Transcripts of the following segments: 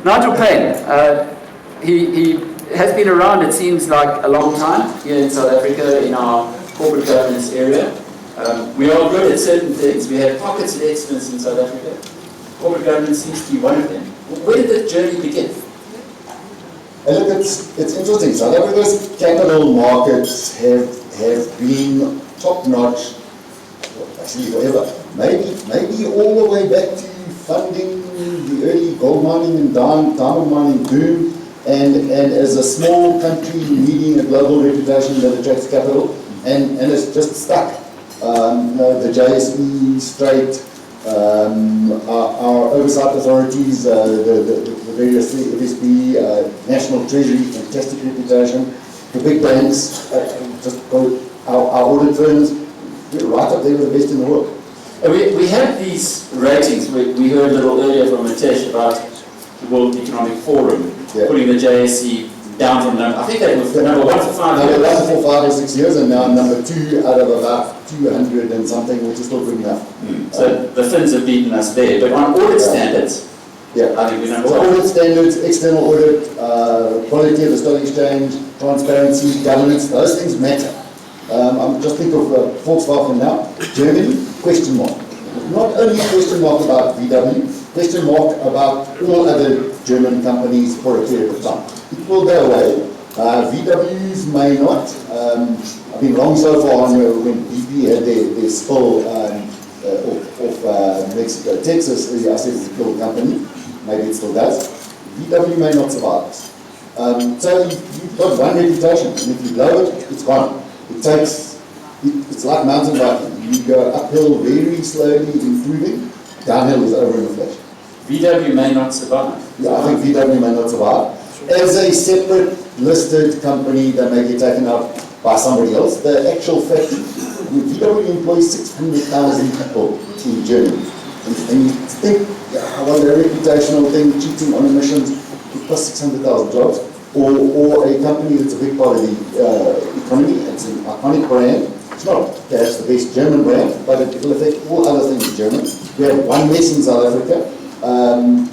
Nigel Payne, he has been around, it seems like, a long time here in South Africa in our corporate governance area. We are good at certain things. We have pockets of excellence in South Africa. Corporate governance seems to be one of them. Where did the journey begin? Look, it's interesting. South Africa's capital markets have been top-notch, actually forever. Maybe all the way back to funding the early gold mining and diamond mining boom, and as a small country needing a global reputation that attracts capital, and it's just stuck. The JSE, Straight, our oversight authorities, the various FSB, National Treasury, fantastic reputation, the big banks, our audit firms, we're right up there with the best in the world. We have these ratings. We heard a little earlier from Mitesh about the World Economic Forum putting the JSE down from number. I think they were number 1 for 5 years. Number 1 for 5 or 6 years, and now number 2 out of about 200 and something, which is still good enough. So the Finns have beaten us there. But on audit standards, I think we're number 1. Audit standards, external audit, quality of the stock exchange, transparency, governance, those things matter. I'm just think of Volkswagen now. Germany, question mark. Not only question mark about VW, question mark about all other German companies for a period of time. It will go away. VWs may not. I've been wrong so far on when BP had their spill off Mexico, Texas. I said it's a cool company. Maybe it still does. VW may not survive this. So you've got one reputation, and if you blow it, it's gone. It's like mountain biking. You go uphill very slowly, improving. Downhill is over in a flash. VW may not survive. Yeah, I think VW may not survive. As a separate listed company that may get taken out by somebody else, the actual fact, VW employs 600,000 people in Germany. And you think, well, their reputational thing, cheating on emissions, it costs 600,000 jobs. Or a company that's a big part of the economy, it's an iconic brand. It's not perhaps the best German brand, but it will affect all other things in Germany. We have one mess in South Africa, and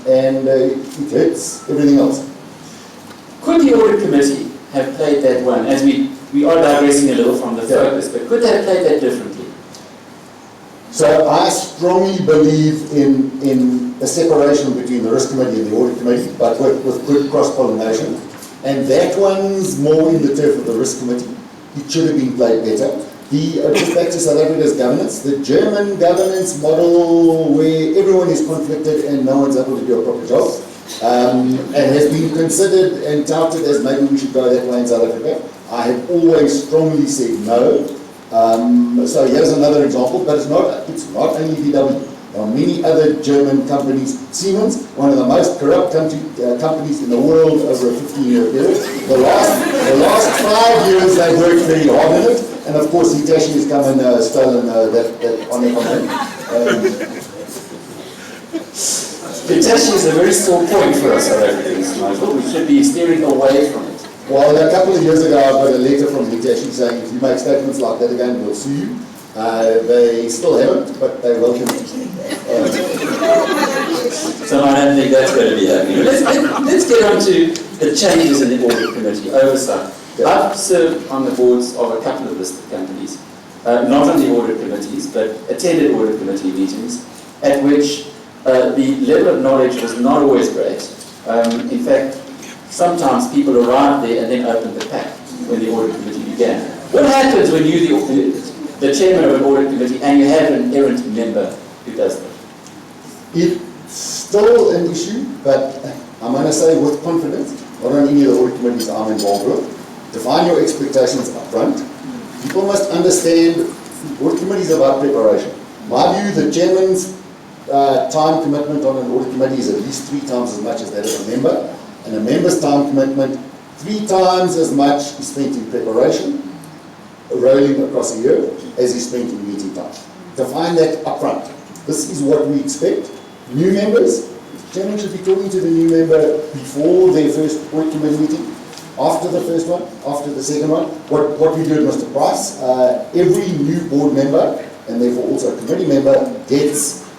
it hurts everything else. Could the audit committee have played that one, as we are digressing a little from the focus, but could they have played that differently? So I strongly believe in a separation between the risk committee and the audit committee, but with good cross-pollination. And that one's more in the turf of the risk committee. It should have been played better. Just back to South Africa's governance, the German governance model where everyone is conflicted and no one's able to do a proper job, and has been considered and touted as maybe we should go that way in South Africa. I have always strongly said no. So here's another example, but it's not only VW. There are many other German companies. Siemens, one of the most corrupt companies in the world over a 15-year period. The last 5 years they've worked very hard on it, and of course Hitachi has come and stolen that honor from him. Hitachi is a very sore point for us South Africans, Nigel. We should be steering away from it. Well, a couple of years ago I got a letter from Hitachi saying if you make statements like that again, we'll sue you. They still haven't, but they welcome it. So I don't think that's going to be happening. Let's get on to the changes in the audit committee, oversight. I've served on the boards of a couple of listed companies, not on the audit committees, but attended audit committee meetings, at which the level of knowledge was not always great. In fact, sometimes people arrived there and then opened the pack when the audit committee began. What happens when you're the chairman of an audit committee and you have an errant member who does that? It's still an issue, but I'm going to say with confidence, not on any of the audit committees I'm involved with, define your expectations up front. People must understand audit committee is about preparation. My view, the chairman's time commitment on an audit committee is at least 3 times as much as that of a member, and a member's time commitment 3 times as much is spent in preparation, rolling across a year, as is spent in meeting time. Define that up front. This is what we expect. New members, the chairman should be talking to the new member before their first audit committee meeting, after the first one, after the second one. What we do at Mr. Price, every new board member, and therefore also a committee member, gets,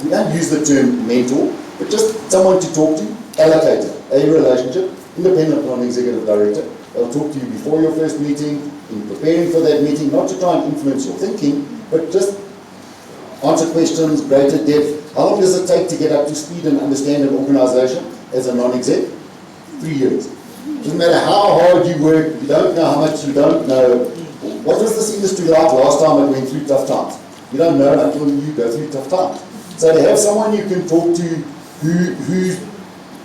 we don't use the term mentor, but just someone to talk to, allocated a relationship, independent non-executive director. They'll talk to you before your first meeting, in preparing for that meeting, not to try and influence your thinking, but just answer questions, greater depth. How long does it take to get up to speed and understand an organization as a non-exec? 3 years. Doesn't matter how hard you work, you don't know how much you don't know. What was this industry like last time it went through tough times? You don't know until you go through tough times. So to have someone you can talk to who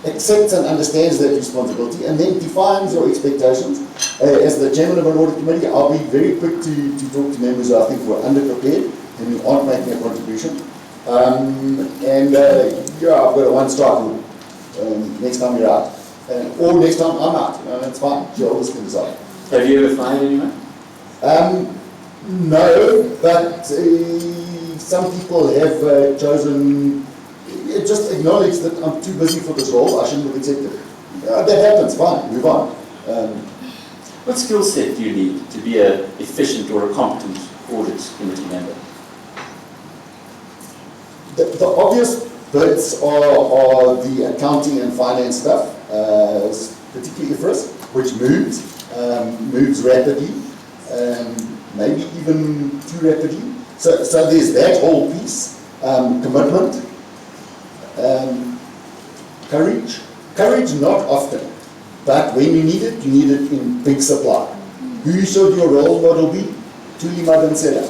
accepts and understands that responsibility and then defines your expectations. As the chairman of an audit committee, I'll be very quick to talk to members who I think were underprepared and who aren't making a contribution. Yeah, I've got a one-strike rule. Next time you're out. Or next time I'm out. It's fine. Shareholders can decide. Have you ever fired anyone? No, but some people have chosen, just acknowledge that I'm too busy for this role, I shouldn't have accepted it. That happens, fine, move on. What skill set do you need to be an efficient or a competent audit committee member? The obvious bits are the accounting and finance stuff, particularly IFRS, which moves rapidly, maybe even too rapidly. So there's that whole piece, commitment, courage. Courage not often, but when you need it in big supply. Who should your role model be? Tuli Madansela.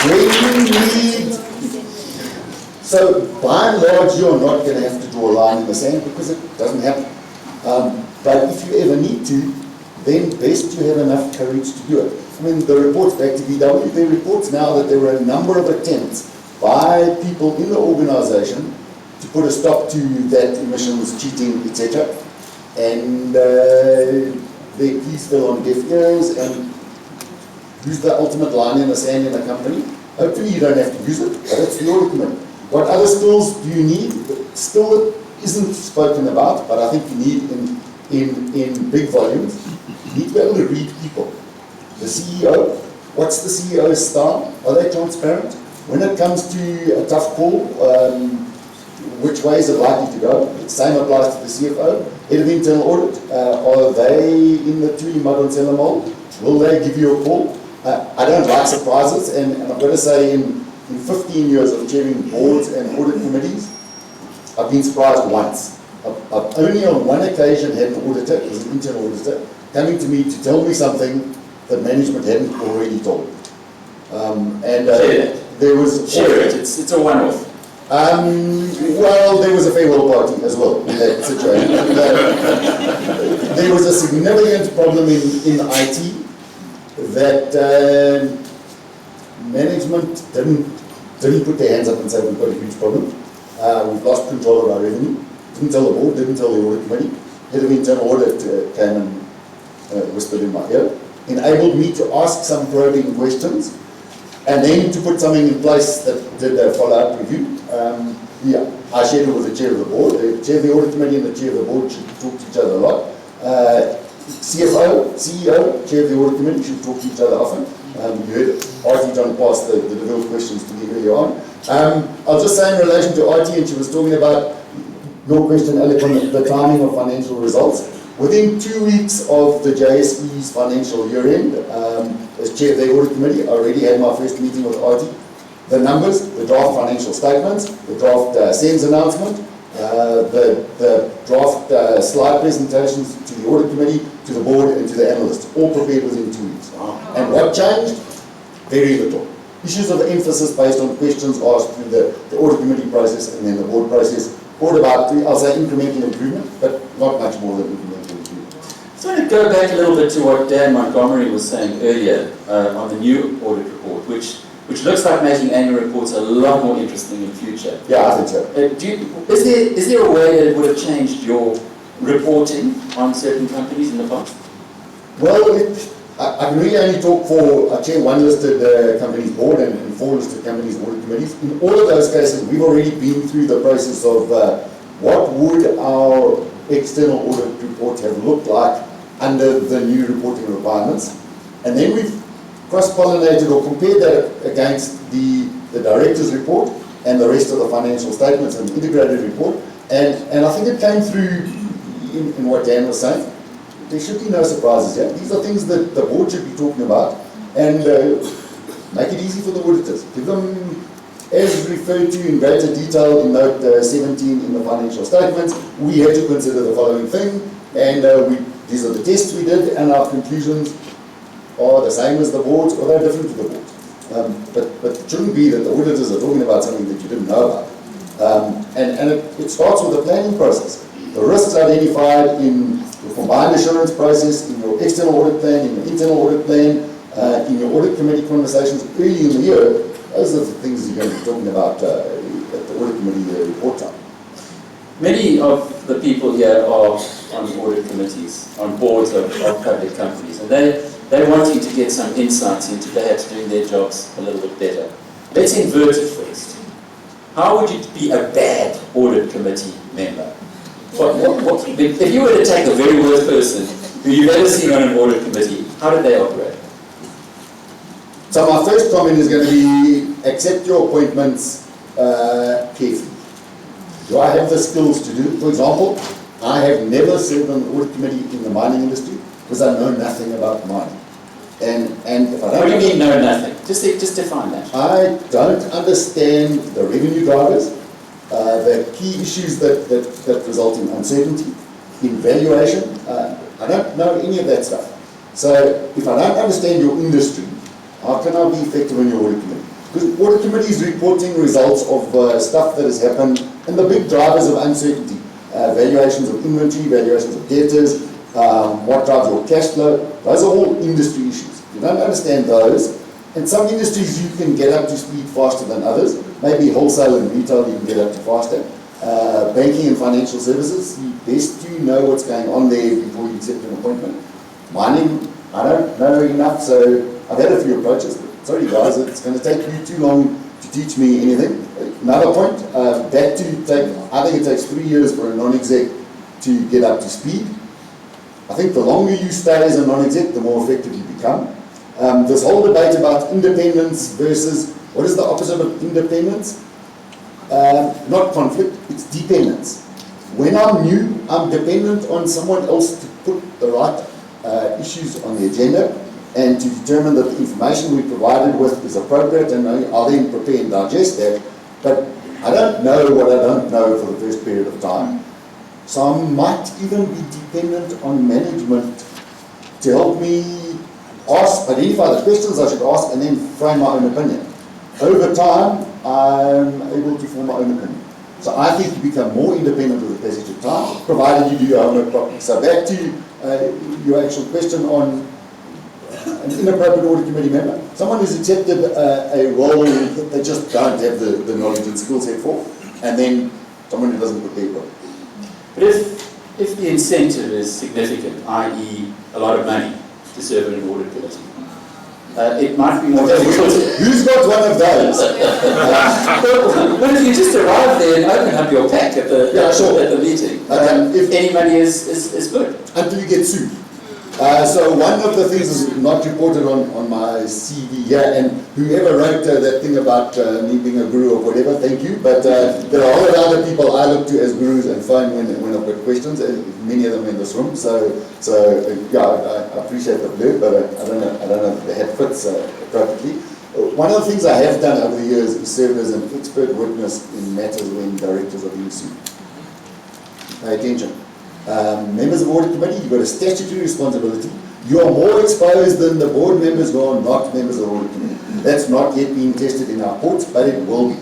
When you need, so by and large you're not going to have to draw a line in the sand because it doesn't happen. But if you ever need to, then best you have enough courage to do it. I mean, the reports back to VW, there are reports now that there were a number of attempts by people in the organization to put a stop to that emissions, cheating, etc. And their pleas fell on deaf ears, and who's the ultimate line in the sand in the company? Hopefully you don't have to use it, but it's the audit committee. What other skills do you need? Skill that isn't spoken about, but I think you need in big volumes. You need to be able to read people. The CEO, what's the CEO's style? Are they transparent? When it comes to a tough call, which way is it likely to go? The same applies to the CFO. Head of internal audit, are they in the Tuli Madansela mold? Will they give you a call? I don't like surprises, and I've got to say in 15 years of chairing boards and audit committees, I've been surprised once. I've only on one occasion had an auditor, it was an internal auditor, coming to me to tell me something that management hadn't already told. There was... Share it, it's a one-off. Well, there was a farewell party as well in that situation. There was a significant problem in IT that management didn't put their hands up and say we've got a huge problem. We've lost control of our revenue. Didn't tell the board, didn't tell the audit committee. Head of internal audit came and whispered in my ear, enabled me to ask some probing questions, and then to put something in place that did a follow-up review. I shared it with the chair of the board. The chair of the audit committee and the chair of the board should talk to each other a lot. CFO, CEO, chair of the audit committee should talk to each other often. You heard Artie John pass the DeVille questions to me earlier on. I'll just say in relation to Artie, and she was talking about your question, Alec, on the timing of financial results. Within 2 weeks of the JSE's financial year end, as chair of the audit committee, I already had my first meeting with Artie. The numbers, the draft financial statements, the draft SENS announcement, the draft slide presentations to the audit committee, to the board and to the analysts, all prepared within 2 weeks. And what changed? Very little. Issues of emphasis based on questions asked through the audit committee process and then the board process, brought about, I'll say, incremental improvement, but not much more than incremental improvement. So I want to go back a little bit to what Dan Montgomery was saying earlier on the new audit report, which looks like making annual reports a lot more interesting in future. Yeah, I think so. Is there a way that it would have changed your reporting on certain companies in the past? Well, I can really only talk for, I chair one listed company's board and 4 listed companies' audit committees. In all of those cases, we've already been through the process of what would our external audit report have looked like under the new reporting requirements. And then we've cross-pollinated or compared that against the director's report and the rest of the financial statements and integrated report. And I think it came through in what Dan was saying. There should be no surprises here. These are things that the board should be talking about, and make it easy for the auditors. Give them, as referred to in greater detail in note 17 in the financial statements, we had to consider the following thing, and these are the tests we did, and our conclusions are the same as the board's, or they're different to the board's. But it shouldn't be that the auditors are talking about something that you didn't know about. And it starts with the planning process. The risks identified in your combined assurance process, in your external audit plan, in your internal audit plan, in your audit committee conversations early in the year, those are the things you're going to be talking about at the audit committee report time. Many of the people here are on audit committees, on boards of public companies, and they're wanting to get some insights into perhaps doing their jobs a little bit better. Let's invert it first. How would you be a bad audit committee member? If you were to take the very worst person who you've ever seen on an audit committee, how did they operate? So my first comment is going to be, accept your appointments carefully. Do I have the skills to do it? For example, I have never served on an audit committee in the mining industry because I know nothing about mining. And if I don't... What do you mean know nothing? Just define that. I don't understand the revenue drivers, the key issues that result in uncertainty, in valuation. I don't know any of that stuff. So if I don't understand your industry, how can I be effective in your audit committee? Because audit committee is reporting results of stuff that has happened and the big drivers of uncertainty. Valuations of inventory, valuations of debtors, what drives your cash flow. Those are all industry issues. If you don't understand those, and some industries you can get up to speed faster than others. Maybe wholesale and retail you can get up to faster. Banking and financial services, best to know what's going on there before you accept an appointment. Mining, I don't know enough, so I've had a few approaches, but sorry guys, it's going to take you too long to teach me anything. Another point, I think it takes 3 years for a non-exec to get up to speed. I think the longer you stay as a non-exec, the more effective you become. This whole debate about independence versus, what is the opposite of independence? Not conflict, it's dependence. When I'm new, I'm dependent on someone else to put the right issues on the agenda and to determine that the information we provided with is appropriate, and I'll then prepare and digest that. But I don't know what I don't know for the first period of time. So I might even be dependent on management to help me identify the questions I should ask and then frame my own opinion. Over time, I'm able to form my own opinion. So I think you become more independent with the passage of time, provided you do your homework properly. So back to your actual question on an inappropriate audit committee member. Someone who's accepted a role that they just don't have the knowledge and skill set for, and then someone who doesn't prepare properly. But if the incentive is significant, i.e. a lot of money to serve in an audit committee, it might be more difficult. Who's got one of those? But if you just arrive there and open up your pack at the meeting, if any money is good. Until you get sued. So one of the things is not reported on my CV here, and whoever wrote that thing about me being a guru or whatever, thank you, but there are a lot of other people I look to as gurus and phone when I've got questions, and many of them in this room, so yeah, I appreciate the blurb, but I don't know if the hat fits appropriately. One of the things I have done over the years is serve as an expert witness in matters when directors are being sued. Pay attention. Members of the audit committee, you've got a statutory responsibility. You are more exposed than the board members who are not members of the audit committee. That's not yet being tested in our courts, but it will be.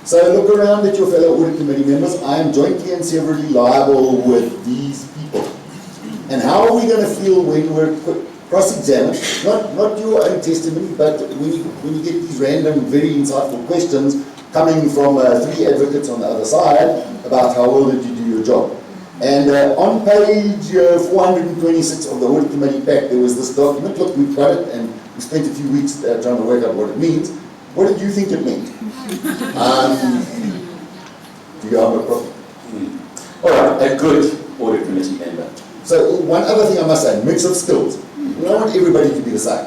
So look around at your fellow audit committee members. I am jointly and severally liable with these people. And how are we going to feel when we're cross-examined? Not your own testimony, but when you get these random, very insightful questions coming from 3 advocates on the other side about how well did you do your job. And on page 426 of the audit committee pack, there was this document. Look, we've got it, and we spent a few weeks trying to work out what it means. What did you think it meant? Do you have a problem? All right, a good audit committee member. So one other thing I must say, mix of skills. We don't want everybody to be the same.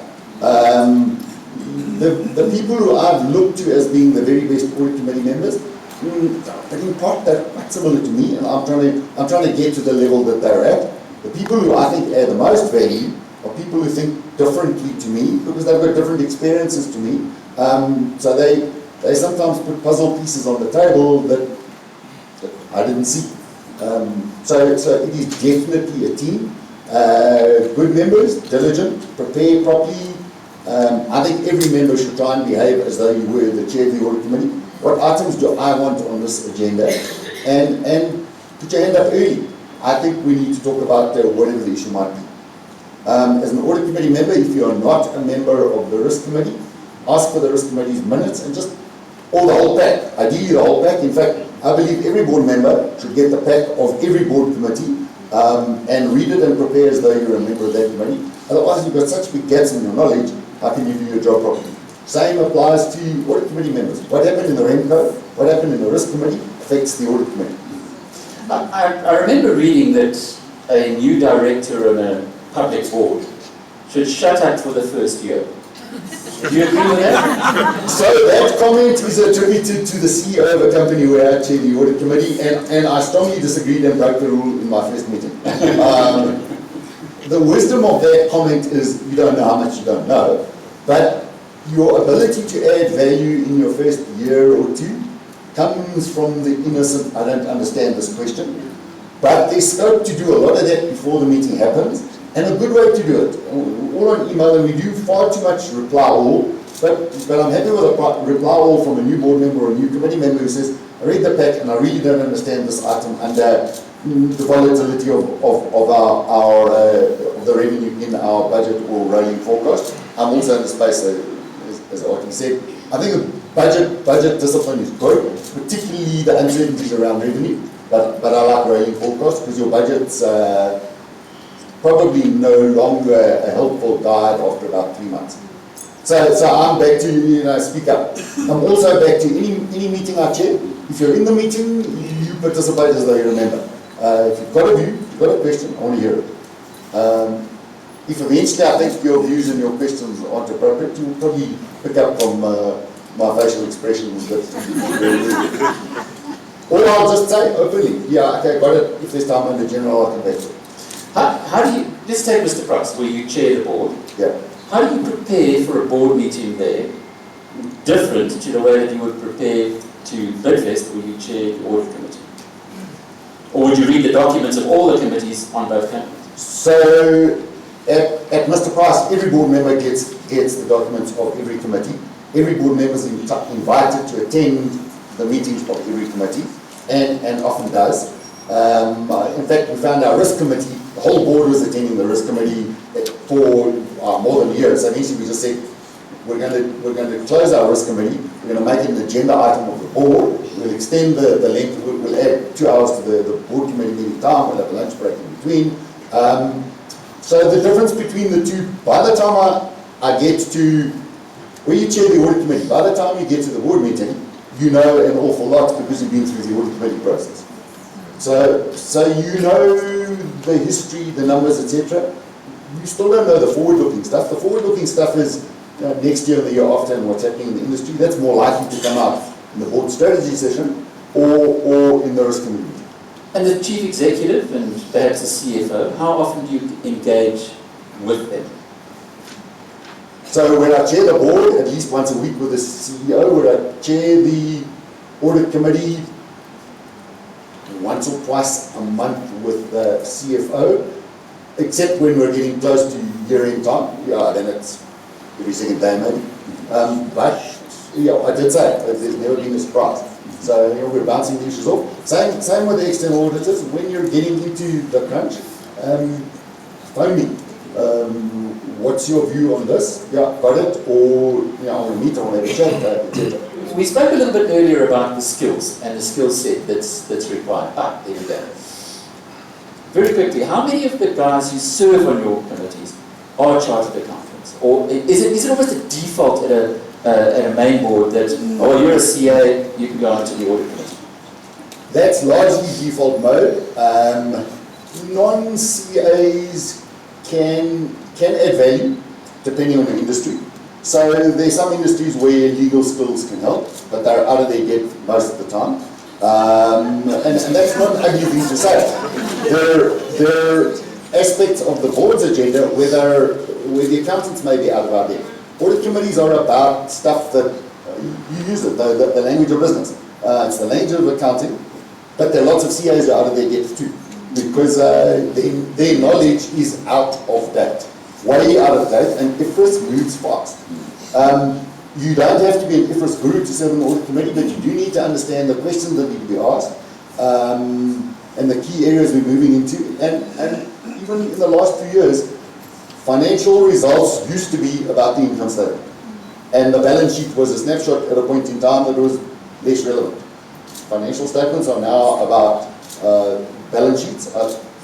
the people who I've looked to as being the very best audit committee members, but in part they're quite similar to me, and I'm trying to get to the level that they're at. The people who I think add the most value are people who think differently to me, because they've got different experiences to me. So they sometimes put puzzle pieces on the table that I didn't see. So it is definitely a team. Good members, diligent, prepare properly. I think every member should try and behave as though you were the chair of the audit committee. What items do I want on this agenda? And put your hand up early. I think we need to talk about whatever the issue might be. As an audit committee member, if you are not a member of the risk committee, ask for the risk committee's minutes and just, or the whole pack, ideally the whole pack. In fact, I believe every board member should get the pack of every board committee and read it and prepare as though you're a member of that committee. Otherwise, you've got such big gaps in your knowledge, how can you do your job properly? Same applies to audit committee members. What happened in the REMCO, what happened in the risk committee affects the audit committee. I remember reading that a new director on a public board should shut up for the first year. Do you agree with that? So that comment is attributed to the CEO of a company where I chair the audit committee, and I strongly disagreed and broke the rule in my first meeting. The wisdom of that comment is you don't know how much you don't know, but your ability to add value in your first year or two comes from the innocent, I don't understand this question, but there's scope to do a lot of that before the meeting happens, and a good way to do it. All on email, and we do far too much reply all, but I'm happy with a reply all from a new board member or a new committee member who says, I read the pack and I really don't understand this item under the volatility of the revenue in our budget or rolling forecast. I'm also in the space, as Artie said, I think budget discipline is good, particularly the uncertainties around revenue, but I like rolling forecast because your budget's probably no longer a helpful guide after about 3 months. So I'm back to, speak up. I'm also back to any meeting I chair. If you're in the meeting, you participate as though you remember. If you've got a view, you've got a question, I want to hear it. If eventually I think your views and your questions aren't appropriate, you'll probably pick up from my facial expressions. Or I'll just say openly, yeah, okay, got it. If there's time in the general, I'll come back to it. How do you, let's take Mr. Price, where you chair the board. Yeah. How do you prepare for a board meeting there, different to the way that you would prepare to Bidvest, where you chair the audit committee? Or would you read the documents of all the committees on both companies? So, at Mr. Price, every board member gets the documents of every committee. Every board member is invited to attend the meetings of every committee, and often does. In fact, we found our risk committee, the whole board was attending the risk committee for more than a year. So eventually we just said, we're going to close our risk committee, we're going to make it an agenda item of the board, we'll extend the length, we'll add 2 hours to the board committee meeting time, we'll have a lunch break in between. So the difference between the two, by the time I get to, when you chair the audit committee, by the time you get to the board meeting, you know an awful lot because you've been through the audit committee process. So you know the history, the numbers, etc. You still don't know the forward-looking stuff. The forward-looking stuff is next year and the year after and what's happening in the industry. That's more likely to come out in the board strategy session or in the risk committee. And the chief executive and perhaps the CFO, how often do you engage with them? So when I chair the board, at least once a week with the CEO, when I chair the audit committee, once or twice a month with the CFO, except when we're getting close to year-end time. Yeah, then it's every second day maybe. But yeah, I did say there's never been a surprise. So we're bouncing the issues off. Same with the external auditors. When you're getting into the crunch, phone me. What's your view on this? Yeah, got it. Or I want to meet, I want to have a chat, etc. We spoke a little bit earlier about the skills and the skill set that's required. There we go. Very quickly, how many of the guys who serve on your committees are chartered accountants? Or is it almost a default at a main board that, oh, you're a CA, you can go on to the audit committee? That's largely default mode. Non-CAs can add value, depending on the industry. So there's some industries where legal skills can help, but they're out of their depth most of the time. And that's not an ugly thing to say. There are aspects of the board's agenda where the accountants may be out of our depth. Audit committees are about stuff that you use it, the language of business. It's the language of accounting, but there are lots of CAs that are out of their depth too, because their knowledge is out of date, way out of date, and IFRS moves fast. You don't have to be an IFRS guru to serve on the audit committee, but you do need to understand the questions that need to be asked, and the key areas we're moving into. And even in the last few years, financial results used to be about the income statement, and the balance sheet was a snapshot at a point in time that was less relevant. Financial statements are now about balance sheets.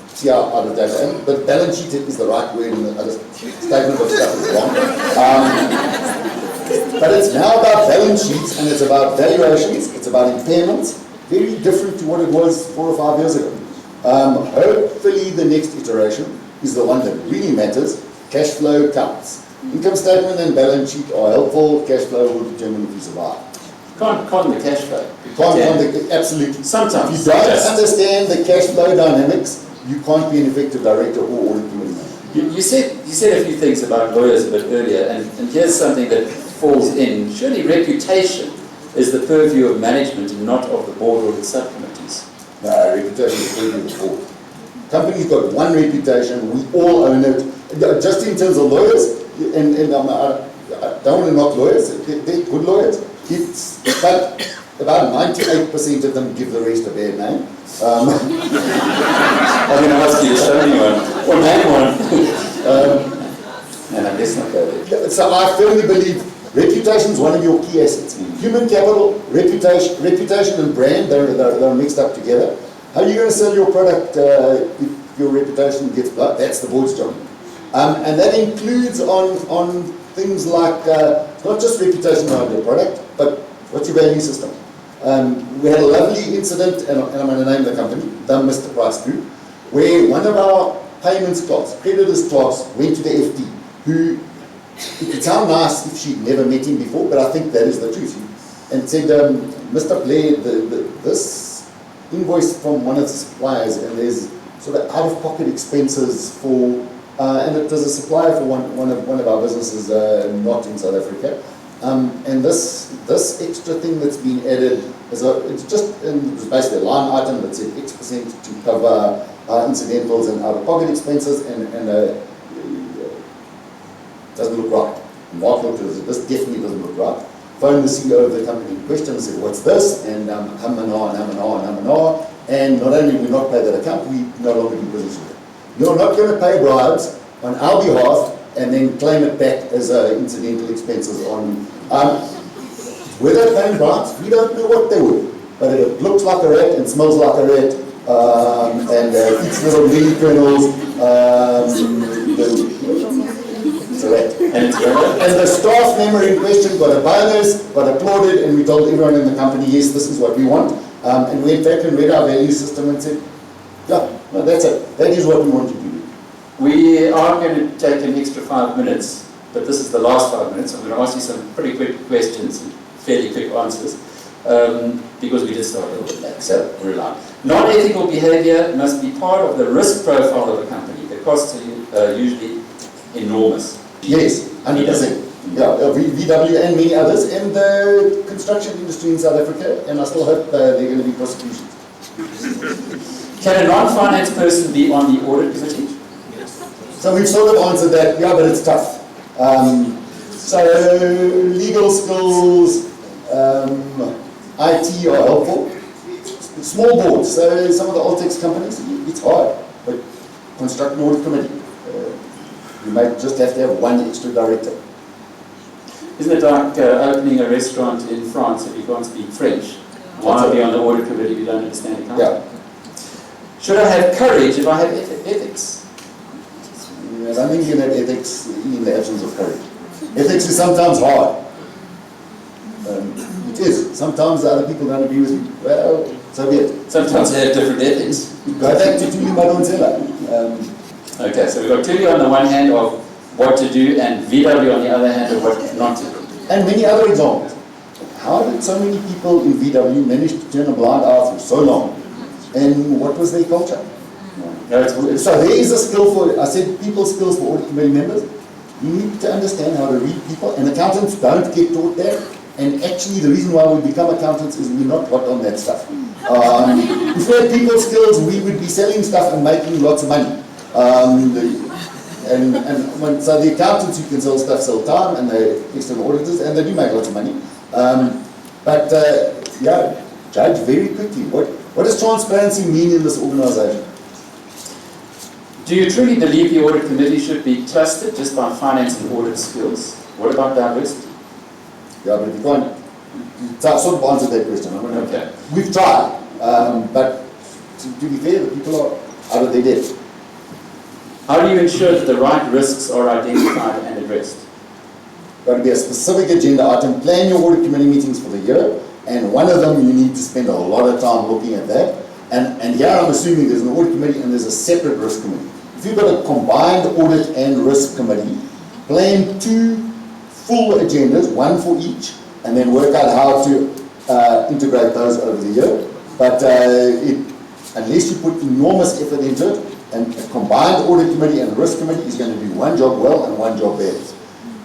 See how out of data, but balance sheet is the right word, and the other statement of stuff is wrong. But it's now about balance sheets, and it's about valuations, it's about impairments, very different to what it was 4 or 5 years ago. Hopefully the next iteration is the one that really matters. Cash flow counts. Income statement and balance sheet are helpful. Cash flow will determine if you survive. Can't the cash flow. Absolutely. Sometimes. If you don't understand the cash flow dynamics, you can't be an effective director or audit committee member. You said a few things about lawyers a bit earlier, and here's something that falls in. Surely reputation is the purview of management and not of the board or the subcommittees. No, reputation is the purview of the board. Company's got one reputation, we all own it. Just in terms of lawyers, and I don't want to knock lawyers, they're good lawyers. But about 98% of them give the rest a bad name. I'm going to ask you to show me one, or name one. And I guess not go there. So I firmly believe reputation is one of your key assets. Human capital, reputation and brand, they're mixed up together. How are you going to sell your product if your reputation gets blocked? That's the board's job. And that includes on things like not just reputation around your product, but what's your value system. We had a lovely incident, and I'm going to name the company, the Mr. Price Group, where one of our payments clerks, creditors clerks, went to the FD, who, it would sound nice if she'd never met him before, but I think that is the truth, and said, Mr. Blair, this invoice from one of the suppliers, and there's sort of out-of-pocket expenses for, and it was a supplier for one of our businesses not in South Africa. And this extra thing that's been added it was basically a line item that said X% to cover incidentals and out-of-pocket expenses, and doesn't look right. Mark looked at it, this definitely doesn't look right. Phoned the CEO of the company in question and said, what's this? And and not only do we not pay that account, we no longer do business with it. You're not going to pay bribes on our behalf and then claim it back as incidental expenses on. Whether paying bribes, we don't know what they were, but it looks like a rat and smells like a rat, and eats little mini kernels. It's a rat. And the staff member in question got a bonus, got applauded, and we told everyone in the company, yes, this is what we want. And we went back and read our value system and said, yeah, no, that's it. That is what we want you to do. We are going to take an extra 5 minutes, but this is the last 5 minutes. I'm going to ask you some pretty quick questions, fairly quick answers, because we did start a little bit late, so we're allowed. Non-ethical behavior must be part of the risk profile of a company. The costs are usually enormous. Yes, 100%. Yeah, VW and many others, and the construction industry in South Africa, and I still hope there are going to be prosecutions. Can a non-finance person be on the audit committee? So we've sort of answered that, yeah, but it's tough. So legal skills, IT are helpful. Small boards, so some of the Altex companies, it's hard, but construct an audit committee. You might just have to have one extra director. Isn't it like opening a restaurant in France if you can't speak French? Why be on the audit committee if you don't understand accounting? Yeah. Should I have courage if I have ethics? I don't think you can have ethics in the absence of courage. Ethics is sometimes hard. It is. Sometimes the other people don't agree with you. Well, so be it. Sometimes they have different ethics. Go back to Tuli Madonsela. Okay, so we've got Tuli on the one hand of what to do, and VW on the other hand of what not to do. And many other examples. How did so many people in VW manage to turn a blind eye for so long? And what was their culture? No, So there is a skill for, I said, people skills for audit committee members. You need to understand how to read people, and accountants don't get taught that. And actually, the reason why we become accountants is we're not hot on that stuff. If we had people skills, we would be selling stuff and making lots of money. So the accountants who can sell stuff sell time, and the external auditors, and they do make lots of money. Yeah, judge very quickly. What does transparency mean in this organisation? Do you truly believe the audit committee should be trusted just by finance and audit skills? What about diversity? Yeah, but you can't. I sort of answered that question. Okay. We've tried, but to be fair, the people are out of their depth. How do you ensure that the right risks are identified and addressed? Got to be a specific agenda item. Plan your audit committee meetings for the year, and one of them you need to spend a lot of time looking at that. And here I'm assuming there's an audit committee and there's a separate risk committee. If you've got a combined audit and risk committee, plan 2 full agendas, one for each, and then work out how to integrate those over the year. But unless you put enormous effort into it, and a combined audit committee and a risk committee is going to do one job well and one job bad.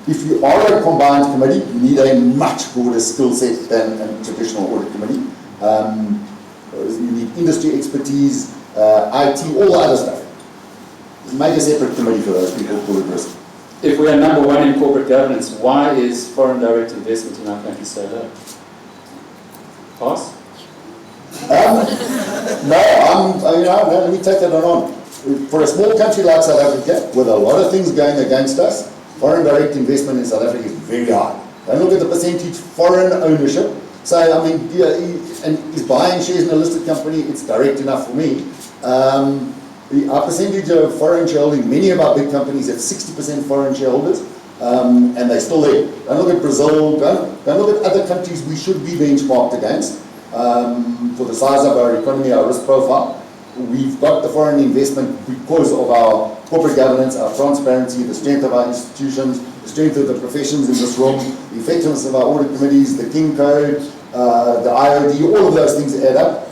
If you are a combined committee, you need a much broader skill set than a traditional audit committee. You need industry expertise, IT, all the other stuff. Make a separate committee for those people who are risk. If we are number 1 in corporate governance, why is foreign direct investment in our country so low? Pass? No, let me take that on. For a small country like South Africa, with a lot of things going against us, foreign direct investment in South Africa is very high. Don't look at the percentage foreign ownership. So, I mean, and is buying shares in a listed company, it's direct enough for me. Our percentage of foreign shareholding, many of our big companies have 60% foreign shareholders, and they're still there. Don't look at Brazil, don't look at other countries we should be benchmarked against. For the size of our economy, our risk profile, we've got the foreign investment because of our corporate governance, our transparency, the strength of our institutions, the strength of the professions in this room, the effectiveness of our audit committees, the King Code, the IOD, all of those things add up.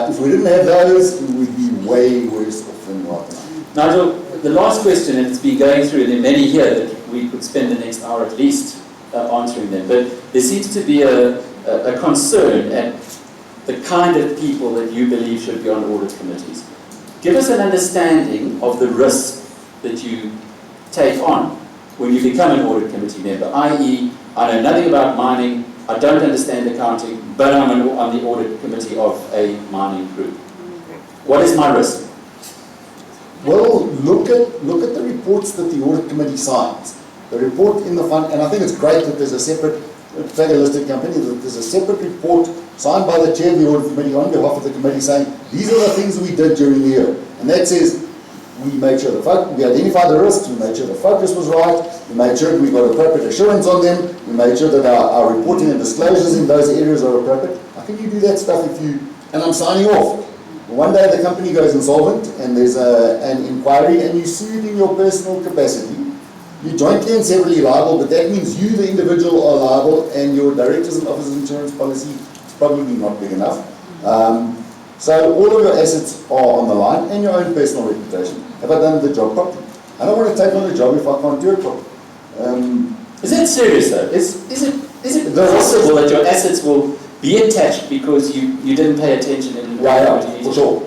If we didn't have those, we'd be way worse off than right now. Nigel, the last question, and it's been going through, and there are many here that we could spend the next hour at least answering them, but there seems to be a concern at the kind of people that you believe should be on audit committees. Give us an understanding of the risk that you take on when you become an audit committee member, i.e., I know nothing about mining, I don't understand accounting, but I'm on the audit committee of a mining group. What is my risk? Well, look at the reports that the audit committee signs. The report in the fund, and I think it's great that there's a separate, take a listed company, that there's a separate report signed by the chair of the audit committee on behalf of the committee saying, these are the things we did during the year. And that says, we made sure we identified the risks, we made sure the focus was right, we made sure we got appropriate assurance on them, we made sure that our reporting and disclosures in those areas are appropriate. How can you do that stuff if you, and I'm signing off. One day the company goes insolvent and there's an inquiry and you sued in your personal capacity. You're jointly and severally liable, but that means you, the individual, are liable, and your directors and officers insurance policy is probably not big enough. So all of your assets are on the line, and your own personal reputation. Have I done the job properly? I don't want to take on a job if I can't do it properly. Is that serious though? Is it possible that your assets will be attached because you didn't pay attention in for sure.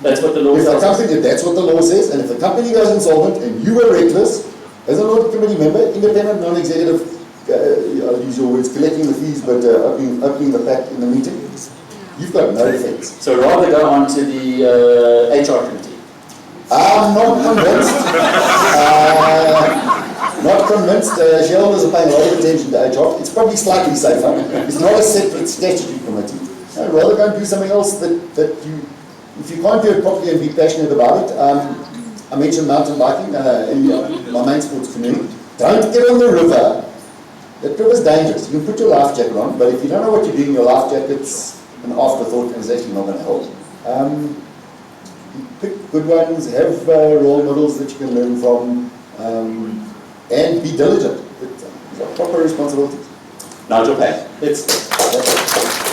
That's what the law says. That's what the law says, and if the company goes insolvent and you were reckless, as an audit committee member, independent, non-executive, I'll use your words, collecting the fees, but opening the pack in the meeting, you've got no defense. So rather go on to the HR committee. I'm not convinced. Not convinced. Shareholders are paying a lot of attention to HR. It's probably slightly safer. It's not a separate statutory committee. I'd rather go and do something else that you, if you can't do it properly and be passionate about it. I mentioned mountain biking in my main sports community. Don't get on the river. That river's dangerous. You can put your life jacket on, but if you don't know what you're doing, your life jacket's an afterthought and it's actually not going to help. Pick good ones, have role models that you can learn from. and be diligent. It's proper responsibilities. Nigel Payne. That's it.